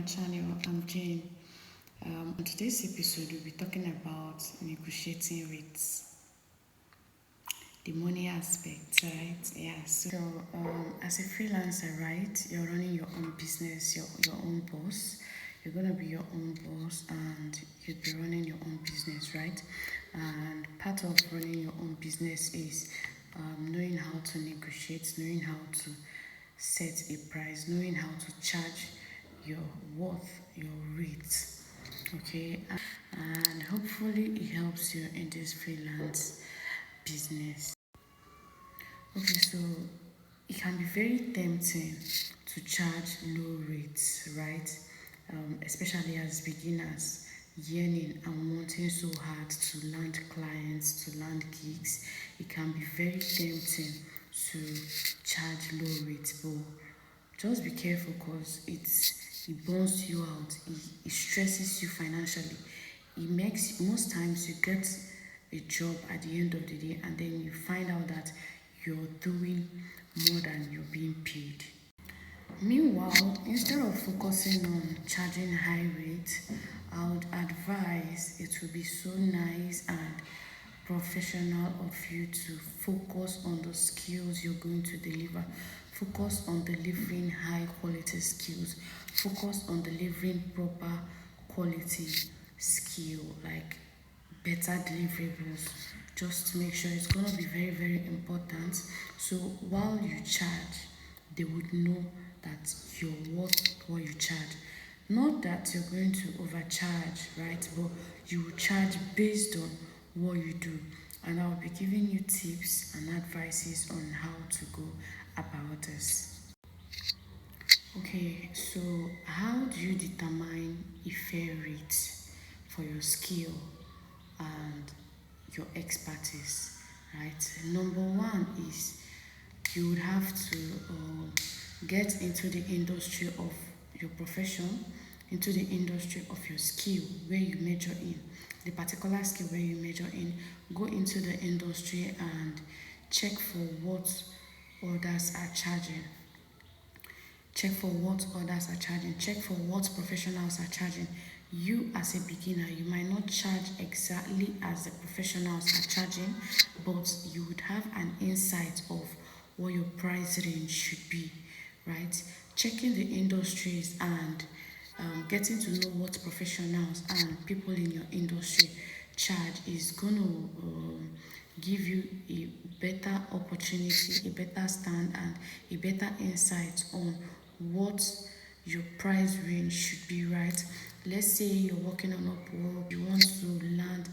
channel. I'm Jane. On today's episode, we'll be talking about negotiating rates, the money aspect, right? Yeah. As a freelancer, right, you're running your own business, your own boss. You're gonna be your own boss, and you'd be running your own business, right? And part of running your own business is knowing how to negotiate, knowing how to set a price, knowing how to charge your worth, your rate, okay? And hopefully it helps you in this freelance business. Okay, so it can be very tempting to charge low rates, right? Especially as beginners, yearning and wanting so hard to land clients, to land gigs. It can be very tempting to charge low rates, but just be careful because it burns you out. It stresses you financially. It makes most times you get a job at the end of the day and then you find out that you're doing more than you're being paid. Meanwhile, instead of focusing on charging high rates, I would advise it would be so nice and professional of you to focus on the skills you're going to deliver. Focus on delivering high quality skills. Focus on delivering proper quality skill, like better deliverables. Just to make sure it's going to be very, very important. So while you charge, they would know that you're worth what you charge. Not that you're going to overcharge, right? But you will charge based on what you do. And I'll be giving you tips and advices on how to go about this. Okay, so how do you determine a fair rate for your skill and your expertise, right? Number one is you would have to get into the industry of your profession, into the industry of your skill where you major in, the particular skill where you major in. Go into the industry and check for what others are charging. Check for what others are charging. Check for what professionals are charging. You, as a beginner, you might not charge exactly as the professionals are charging, but you would have an insight of what your price range should be, right? Checking the industries and getting to know what professionals and people in your industry charge is going to give you a better opportunity, a better stand, and a better insight on what your price range should be, right? Let's say you're working on Upwork, you want to land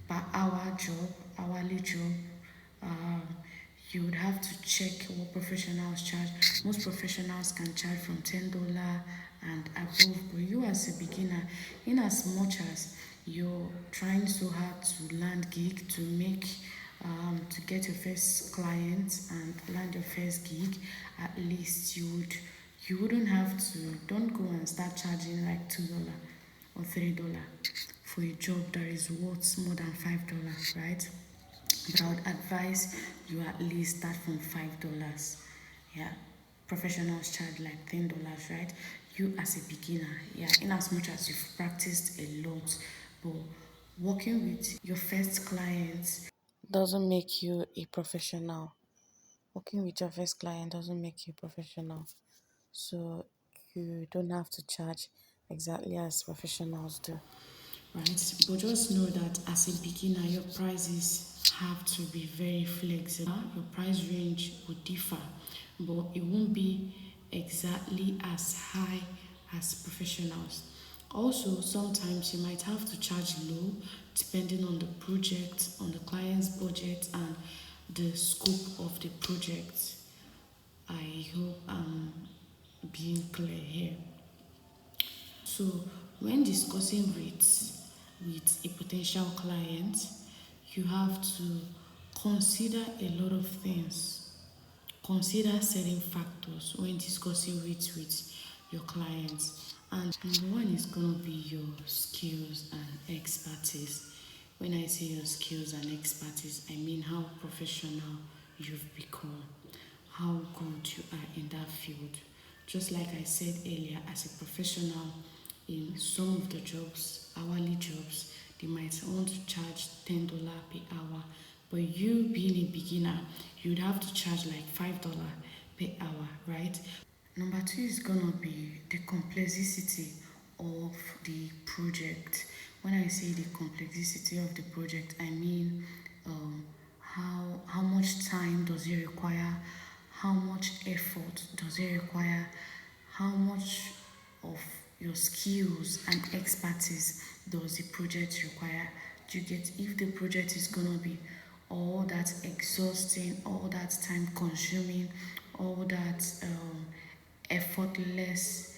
per hour job, hourly job. Um, you would have to check what professionals charge. Most professionals can charge from $10 and above, but you as a beginner, in as much as you're trying so hard to land gig to get your first client and land your first gig, at least you wouldn't have to, don't go and start charging like $2 or $3 for a job that is worth more than $5, right? But I would advise you at least start from $5. Yeah, professionals charge like $10, right? You as a beginner, yeah, in as much as you've practiced a lot, but working with your first clients doesn't make you a professional. Working with your first client doesn't make you professional. So you don't have to charge exactly as professionals do, right? But just know that as a beginner, your prices have to be very flexible. Your price range will differ, but it won't be exactly as high as professionals. Also, sometimes you might have to charge low depending on the project, on the client's budget, and the scope of the project. I hope I'm being clear here. So, when discussing rates with a potential client, you have to consider a lot of things. Consider certain factors when discussing rates with your clients. And number one is going to be your skills and expertise. When I say your skills and expertise, I mean how professional you've become, how good you are in that field. Just like I said earlier, as a professional in some of the jobs, hourly jobs, they might want to charge $10 per hour. But you being a beginner, you'd have to charge like $5 per hour, right? Number two is gonna be the complexity of the project. When I say the complexity of the project, I mean how much time does it require, how much effort does it require, how much of your skills and expertise does the project require. Do you get? If the project is gonna be all that exhausting, all that time consuming, all that effortless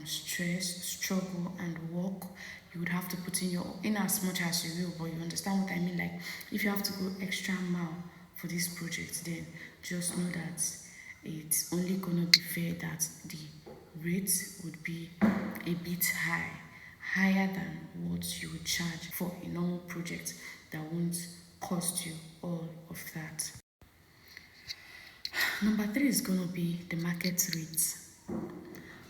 stress, struggle, and work, you would have to put in your in as much as you will. But you understand what I mean? Like if you have to go extra mile for this project, then just know that it's only gonna be fair that the rate would be a bit higher than what you would charge for a normal project that won't cost you all of that. Number three is gonna be the market rate.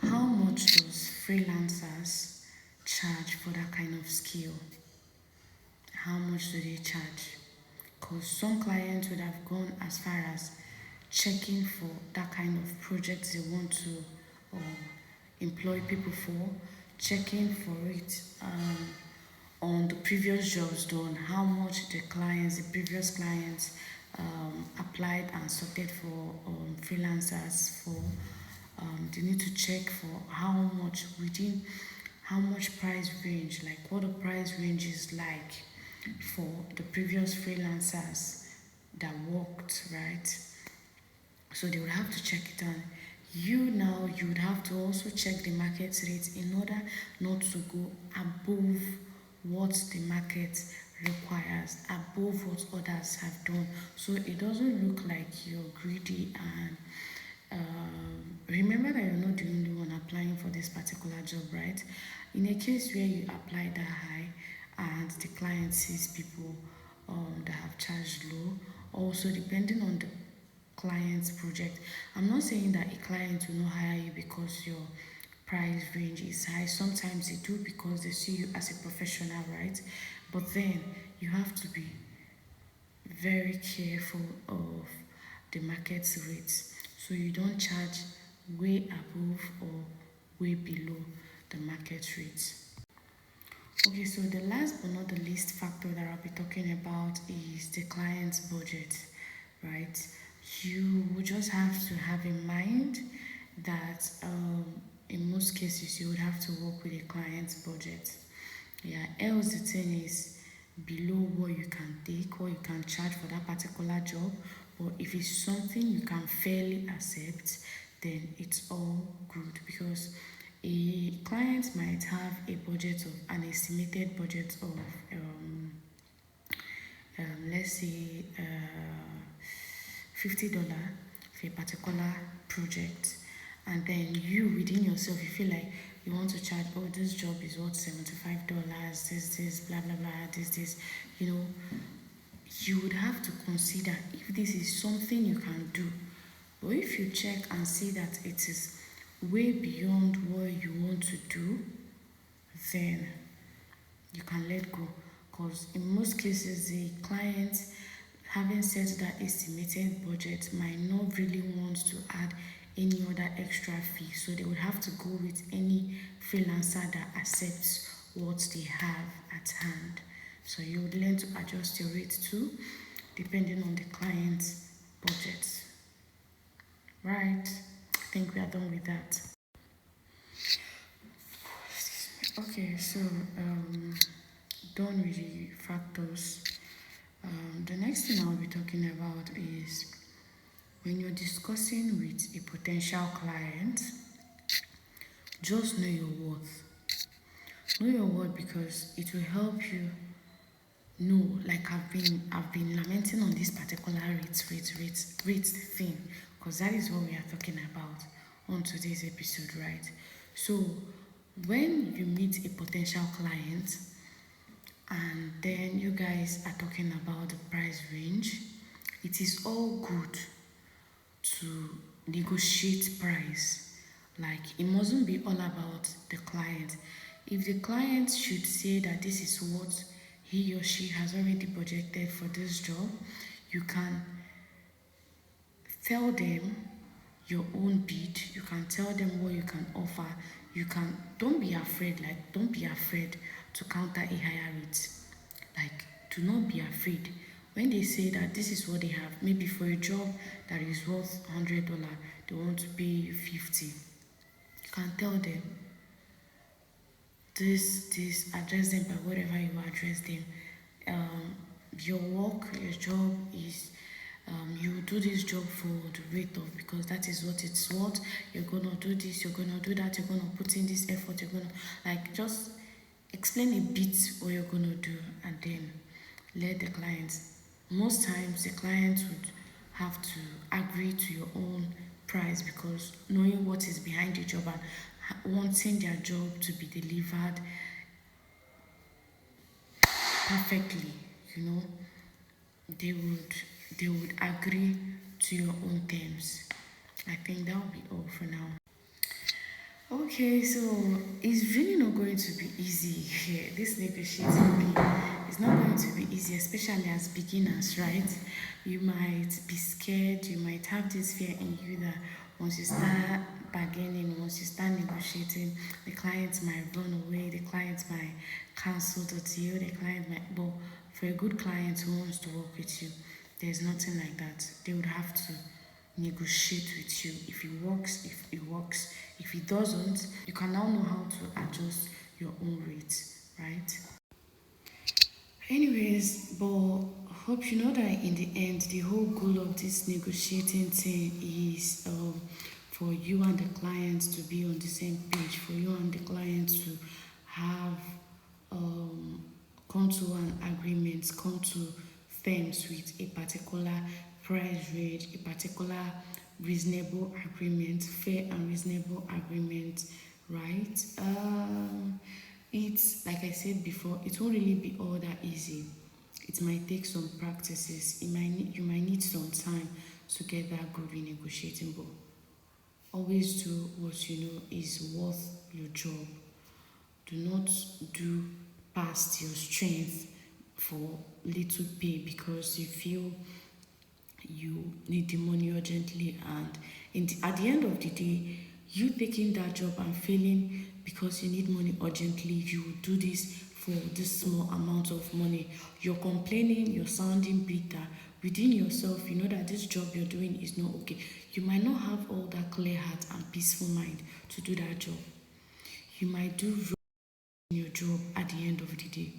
How much does freelancers charge for that kind of skill? How much do they charge? Because some clients would have gone as far as checking for that kind of projects they want to employ people for, checking for it on the previous jobs done, how much the previous clients applied and sorted for freelancers for. They need to check for how much within how much price range, like what the price range is like for the previous freelancers that worked, right? So they would have to check it on. You would have to also check the market rate in order not to go above what the market requires, above what others have done. So it doesn't look like you're greedy and remember that you're not the only one applying for this particular job, right? In a case where you apply that high and the client sees people that have charged low, also depending on the client's project. I'm not saying that a client will not hire you because your price range is high. Sometimes they do because they see you as a professional, right? But then you have to be very careful of the market rates so you don't charge way above or way below the market rates. Okay, so the last but not the least factor that I'll be talking about is the client's budget, right? You will just have to have in mind that in most cases you would have to work with a client's budget. Yeah, else the thing is below what you can take, what you can charge for that particular job. Or if it's something you can fairly accept, then it's all good because a client might have a budget of an estimated budget of let's say $50 for a particular project, and then you within yourself you feel like you want to charge, oh, this job is worth $75, this blah blah blah, this, you know, you would have to consider if this is something you can do. But if you check and see that it is way beyond what you want to do, then you can let go. Because in most cases, the client, having set that estimated budget, might not really want to add any other extra fee. So they would have to go with any freelancer that accepts what they have at hand. So you would learn to adjust your rate too, depending on the client's budget. Right? I think we are done with that. Okay, so done with the factors. The next thing I'll be talking about is when you're discussing with a potential client, just know your worth. Know your worth because it will help you know. Like I've been lamenting on this particular rate thing because that is what we are talking about on today's episode, right? So when you meet a potential client and then you guys are talking about the price range, it is all good to negotiate price. Like, it mustn't be all about the client. If the client should say that this is what he or she has already projected for this job, you can tell them your own bid. You can tell them what you can offer. You can, don't be afraid, like, don't be afraid to counter a higher rate. Like, do not be afraid. When they say that this is what they have, maybe for a job that is worth $100, they want to pay you 50. You can tell them this, address them by whatever you address them. Um, your work, your job is, you do this job for the rate of, because that is what it's worth. You're gonna do this, you're gonna do that, you're gonna put in this effort, you're gonna, like, just explain a bit what you're gonna do, and then let the client. Most times the client would have to agree to your own price, because knowing what is behind the job and wanting their job to be delivered perfectly, you know, they would they would agree to your own terms. I think that will be all for now. Okay, so it's really not going to be easy here. This negotiating thing is not going to be easy, especially as beginners, right? You might be scared, you might have this fear in you that once you start bargaining, once you start negotiating, the client might run away, the client might cancel the deal, the client might. But for a good client who wants to work with you, there's nothing like that. They would have to negotiate with you. If it works, if it works. If it doesn't, you can now know how to adjust your own rates, right? Anyways, but hope you know that in the end, the whole goal of this negotiating thing is for you and the client to be on the same page, for you and the client to have um, come to an agreement, come to terms with a particular price range, a particular reasonable agreement, fair and reasonable agreement, right? It's like I said before, it won't really be all that easy. It might take some practices. You might need some time to get that good renegotiating, but always do what you know is worth your job. Do not do past your strength for little pay because you feel you need the money urgently, and at the end of the day, you taking that job and failing because you need money urgently, you will do this for this small amount of money. You're complaining, you're sounding bitter within yourself. You know that this job you're doing is not okay. You might not have all that clear heart and peaceful mind to do that job. You might do wrong in your job at the end of the day.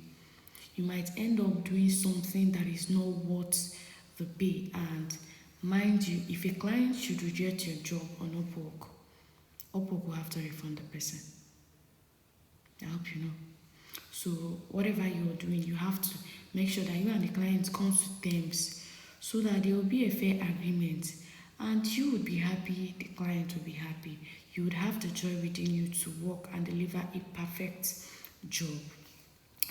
You might end up doing something that is not worth the pay. And mind you, if a client should reject your job on Upwork, Upwork will have to refund the person. I hope you know. So whatever you're doing, you have to make sure that you and the client come to terms so that there will be a fair agreement. And you would be happy, the client will be happy. You would have the joy within you to work and deliver a perfect job.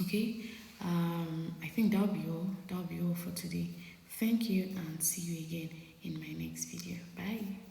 Okay, I think that'll be all. That'll be all for today. Thank you and see you again in my next video. Bye.